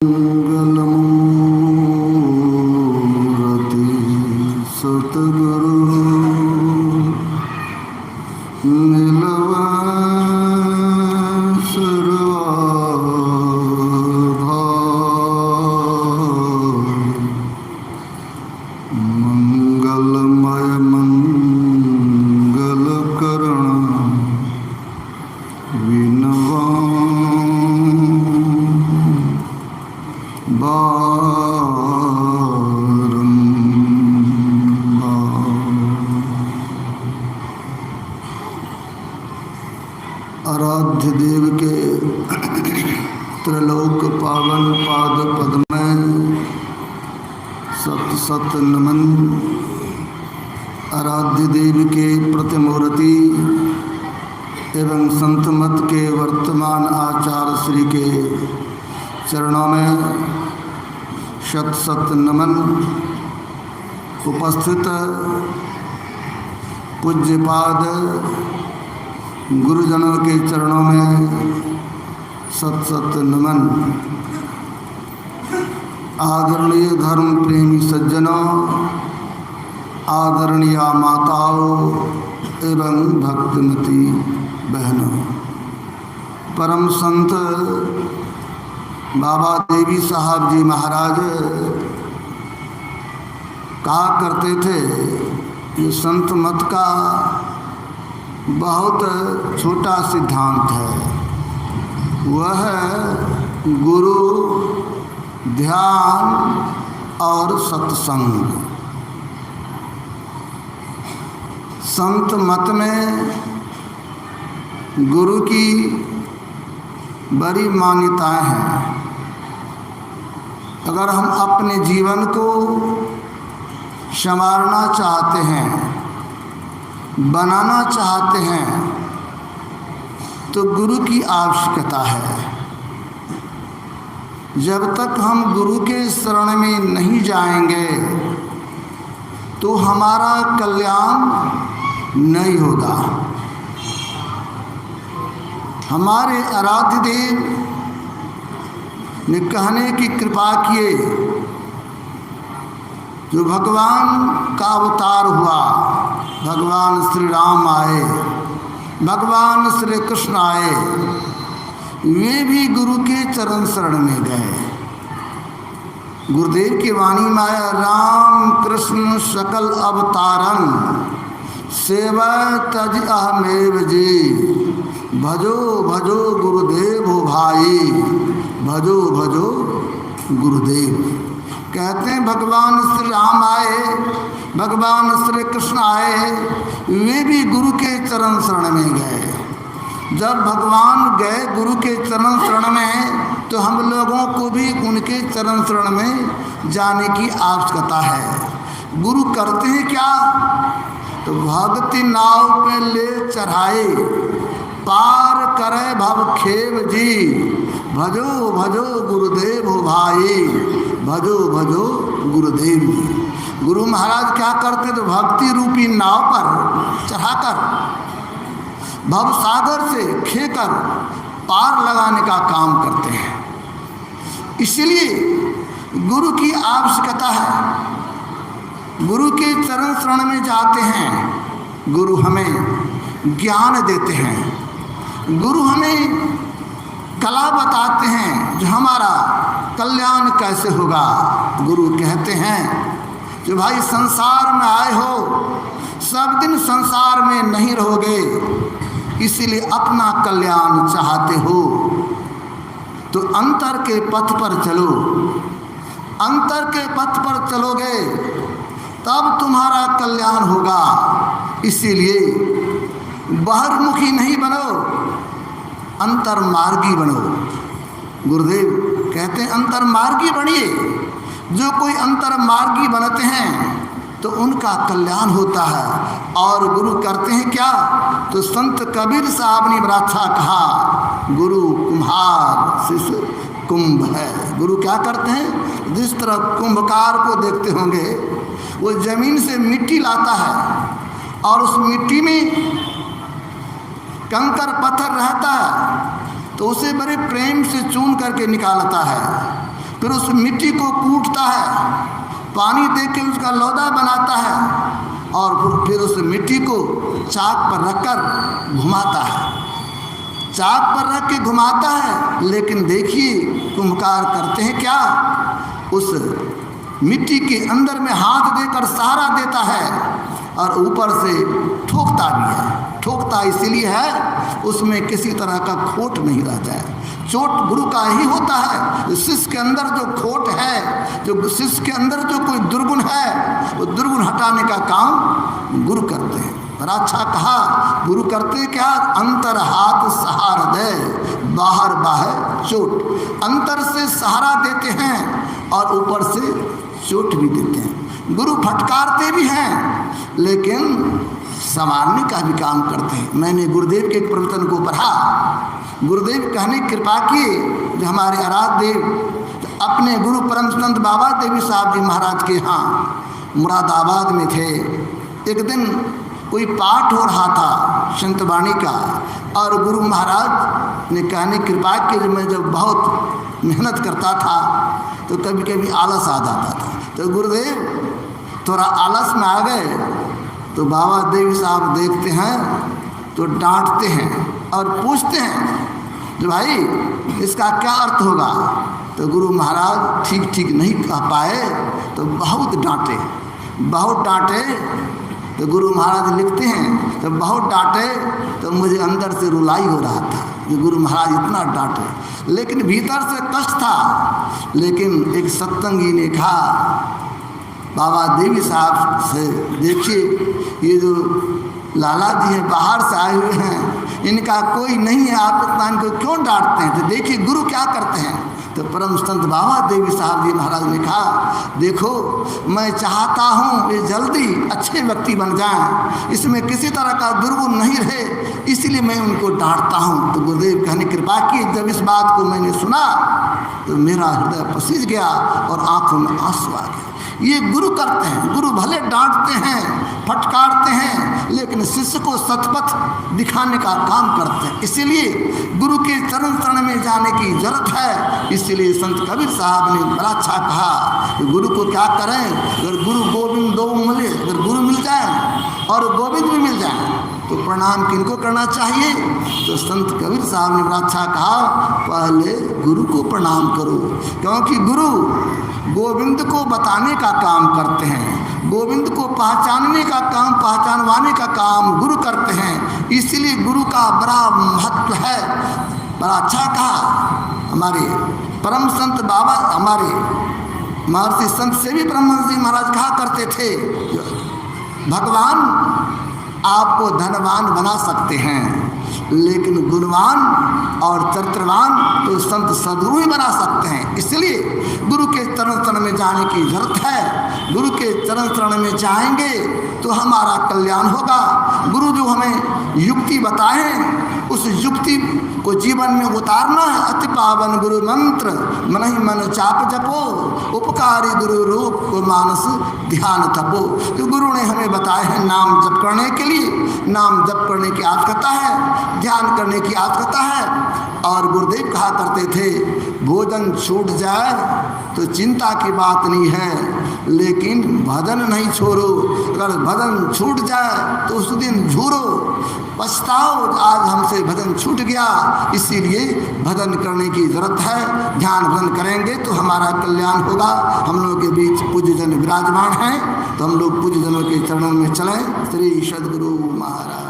मंगलमूर्ति सतगुरु मिलवा मंगलमय मंगल करण विनवा आराध्य देव के त्रिलोक पावन पाद पद्म सत सत नमन। आराध्य देव के प्रतिमूर्ति एवं संत मत के वर्तमान आचार्य श्री के चरणों में शत शत नमन। उपस्थित पूज्यपाद गुरुजनों के चरणों में शत शत नमन। आदरणीय धर्म प्रेमी सज्जनों, आदरणीय माताओं एवं भक्तिमती बहनों, परम संत बाबा देवी साहब जी महाराज कहा करते थे, ये संत मत का बहुत छोटा सिद्धांत है। वह गुरु, ध्यान और सत्संग। संत मत में गुरु की बड़ी मान्यताएं हैं। अगर हम अपने जीवन को संवारना चाहते हैं, बनाना चाहते हैं, तो गुरु की आवश्यकता है। जब तक हम गुरु के शरण में नहीं जाएंगे तो हमारा कल्याण नहीं होगा। हमारे आराध्य देव ने कहने की कृपा किए, जो भगवान का अवतार हुआ, भगवान श्री राम आए, भगवान श्री कृष्ण आए, वे भी गुरु के चरण शरण में गए। गुरुदेव की वाणी में आया, राम कृष्ण सकल अवतारन सेवा तज अहमेव जी, भजो भजो गुरुदेव हो भाई, भजो भजो गुरुदेव। कहते हैं भगवान श्री राम आए, भगवान श्री कृष्ण आए, वे भी गुरु के चरण शरण में गए। जब भगवान गए गुरु के चरण शरण में, तो हम लोगों को भी उनके चरण शरण में जाने की आवश्यकता है। गुरु करते हैं क्या? तो भक्ति नाव पे ले चढ़ाए, पार करे भव खेव जी, भजो भजो गुरुदेव हो भाई, भजो भजो गुरुदेव जी। गुरु महाराज क्या करते? तो भक्ति रूपी नाव पर चढ़ाकर भव सागर से खेकर पार लगाने का काम करते हैं। इसलिए गुरु की आवश्यकता है। गुरु के चरण शरण में जाते हैं, गुरु हमें ज्ञान देते हैं, गुरु हमें कला बताते हैं जो हमारा कल्याण कैसे होगा। गुरु कहते हैं कि भाई संसार में आए हो, सब दिन संसार में नहीं रहोगे, इसीलिए अपना कल्याण चाहते हो तो अंतर के पथ पर चलो। अंतर के पथ पर चलोगे तब तुम्हारा कल्याण होगा। इसीलिए बाहरमुखी नहीं बनो, अंतर्मार्गी बनो। गुरुदेव कहते हैं अंतर्मार्गी बनिए। जो कोई अंतर्मार्गी बनते हैं तो उनका कल्याण होता है। और गुरु करते हैं क्या? तो संत कबीर साहब ने बड़ा अच्छा कहा, गुरु कुम्हार शिष्य कुंभ है। गुरु क्या करते हैं? जिस तरह कुंभकार को देखते होंगे, वो जमीन से मिट्टी लाता है और उस मिट्टी में कंकर पत्थर रहता है तो उसे बड़े प्रेम से चून करके निकालता है फिर उस मिट्टी को कूटता है, पानी दे के उसका लौदा बनाता है और फिर उस मिट्टी को चाक पर रखकर घुमाता है, चाक पर रख के घुमाता है। लेकिन देखिए कुम्भकार करते हैं क्या, उस मिट्टी के अंदर में हाथ देकर सहारा देता है और ऊपर से ठोकता भी है। ठोकता इसलिए है उसमें किसी तरह का खोट नहीं रहता है। चोट गुरु का ही होता है। शिष्य के अंदर जो खोट है, जो शिष्य के अंदर जो कोई दुर्गुण है, वो दुर्गुण हटाने का काम गुरु करते हैं। बड़ा अच्छा कहा, गुरु करते क्या, अंतर हाथ सहारा दे, बाहर बाहर चोट। अंतर से सहारा देते हैं और ऊपर से चोट भी देते हैं। गुरु फटकारते भी हैं लेकिन संवारने का भी काम करते हैं। मैंने गुरुदेव के एक प्रवचन को पढ़ा, गुरुदेव कहने कृपा किए जो हमारे आराध्य देव अपने गुरु परम संत बाबा देवी साहब जी महाराज के यहाँ मुरादाबाद में थे। एक दिन कोई पाठ हो रहा था संतवाणी का और गुरु महाराज ने कहने कृपा किए जो मैं जब बहुत मेहनत करता था तो कभी कभी आलस आ जाता था, तो गुरुदेव थोड़ा आलस में आ गए तो बाबा देवी साहब देखते हैं तो डांटते हैं और पूछते हैं जो भाई इसका क्या अर्थ होगा। तो गुरु महाराज ठीक ठीक नहीं कह पाए तो बहुत डांटे, बहुत डांटे। तो गुरु महाराज लिखते हैं तो बहुत डांटे तो मुझे अंदर से रुलाई हो रहा था कि गुरु महाराज इतना डांटे, लेकिन भीतर से कष्ट था। लेकिन एक सत्संगी ने कहा बाबा देवी साहब से, देखिए ये जो लाला जी हैं बाहर से आए हुए हैं, इनका कोई नहीं है, आप इतना इनको क्यों डांटते हैं। तो देखिए गुरु क्या करते हैं। तो परम संत बाबा देवी साहब जी महाराज ने कहा देखो मैं चाहता हूँ ये जल्दी अच्छे व्यक्ति बन जाएं, इसमें किसी तरह का दुर्गुण नहीं रहे, इसलिए मैं उनको डांटता हूँ। तो गुरुदेव कहने कृपा की, जब इस बात को मैंने सुना तो मेरा हृदय पसीज गया और आंखों में आंसू आ गया। ये गुरु करते हैं, गुरु भले डांटते हैं, फटकारते हैं, लेकिन शिष्य को सतपथ दिखाने का काम करते हैं। इसीलिए गुरु के चरण चरण में जाने की जरूरत है। इसीलिए संत कबीर साहब ने बड़ा अच्छा कहा कि गुरु को क्या करें, अगर गुरु गोविंद दो मिले, अगर गुरु मिल जाए और गोविंद भी मिल जाए तो प्रणाम किनको करना चाहिए। तो संत कबीर साहब ने बड़ा अच्छा कहा पहले गुरु को प्रणाम करो, क्योंकि गुरु गोविंद को बताने का काम करते हैं, गोविंद को पहचानने का काम, पहचानवाने का काम गुरु करते हैं। इसलिए गुरु का बड़ा महत्व है। बड़ा अच्छा कहा हमारे परम संत बाबा, हमारे महर्षि संत सेवी ब्रह्मर्षि महाराज कहा करते थे भगवान आपको धनवान बना सकते हैं लेकिन गुणवान और चरित्रवान तो संत सद्गुरु ही बना सकते हैं। इसलिए गुरु के चरण चरण में जाने की जरूरत है। गुरु के चरण चरण में जाएंगे तो हमारा कल्याण होगा। गुरु जो हमें युक्ति बताए उस युक्ति को जीवन में उतारना है। अति पावन गुरु मंत्र मन ही मन चाप जपो, उपकारी गुरु रूप को मानस ध्यान तपो। तो गुरु ने हमें बताए हैं नाम जप करने के लिए, नाम जप करने की आवश्यकता है, ध्यान करने की आवश्यकता है। और गुरुदेव कहा करते थे भोजन छूट जाए तो चिंता की बात नहीं है, लेकिन भजन नहीं छोड़ो। अगर भजन छूट जाए तो उस दिन झूरो, पछताओ आज हमसे भजन छूट गया। इसीलिए भजन करने की जरूरत है। ध्यान भजन करेंगे तो हमारा कल्याण होगा। हम लोगों के बीच पूज्य जन विराजमान हैं तो हम लोग पूज्य जनों के चरणों में चलें। श्री सद्गुरु महाराज।